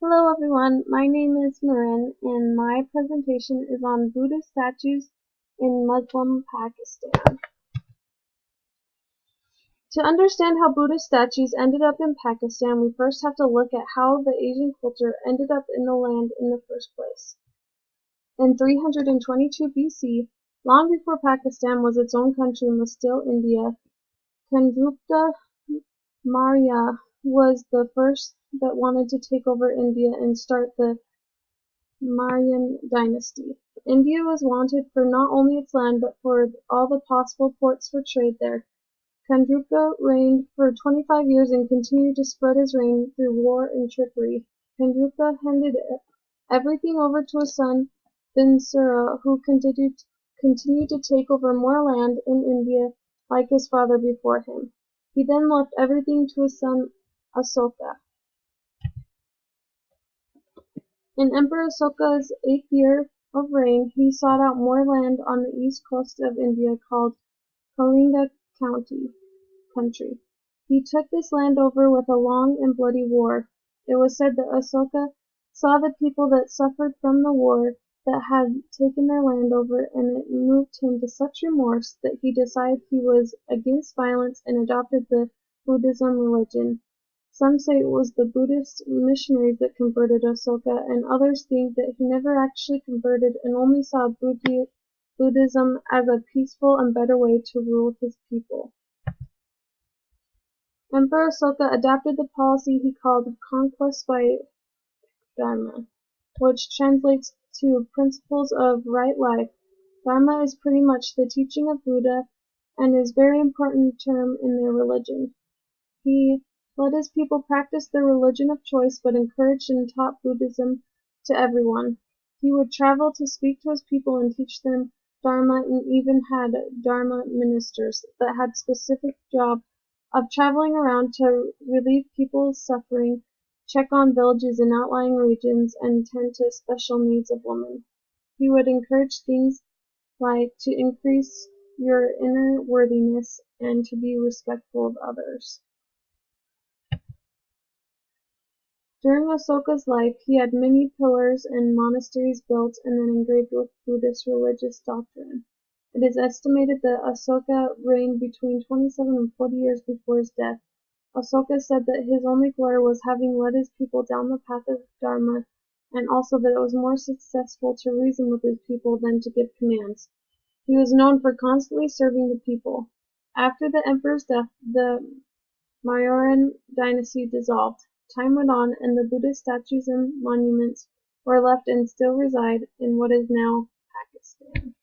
Hello everyone, my name is Marin and my presentation is on Buddhist statues in Muslim Pakistan. To understand how Buddhist statues ended up in Pakistan, we first have to look at how the Asian culture ended up in the land in the first place. In 322 BC, long before Pakistan was its own country and was still India, Chandragupta Maurya was the first that wanted to take over India and start the Mauryan dynasty. India was wanted for not only its land but for all the possible ports for trade there. Chandragupta reigned for 25 years and continued to spread his reign through war and trickery. Chandragupta handed everything over to his son Binsura, who continued to take over more land in India like his father before him. He then left everything to his son Asoka. In Emperor Asoka's 8th year of reign, he sought out more land on the east coast of India called Kalinga country. He took this land over with a long and bloody war. It was said that Asoka saw the people that suffered from the war that had taken their land over, and it moved him to such remorse that he decided he was against violence and adopted the Buddhism religion. Some say it was the Buddhist missionaries that converted Asoka, and others think that he never actually converted and only saw Buddhism as a peaceful and better way to rule his people. Emperor Asoka adopted the policy he called conquest by Dharma, which translates to principles of right life. Dharma is pretty much the teaching of Buddha and is a very important term in their religion. He let his people practice their religion of choice but encouraged and taught Buddhism to everyone. He would travel to speak to his people and teach them Dharma, and even had Dharma ministers that had specific job of traveling around to relieve people's suffering, check on villages in outlying regions, and tend to special needs of women. He would encourage things like to increase your inner worthiness and to be respectful of others. During Asoka's life, he had many pillars and monasteries built and then engraved with Buddhist religious doctrine. It is estimated that Asoka reigned between 27 and 40 years before his death. Asoka said that his only glory was having led his people down the path of Dharma, and also that it was more successful to reason with his people than to give commands. He was known for constantly serving the people. After the emperor's death, the Mauryan dynasty dissolved. Time went on, and the Buddhist statues and monuments were left and still reside in what is now Pakistan.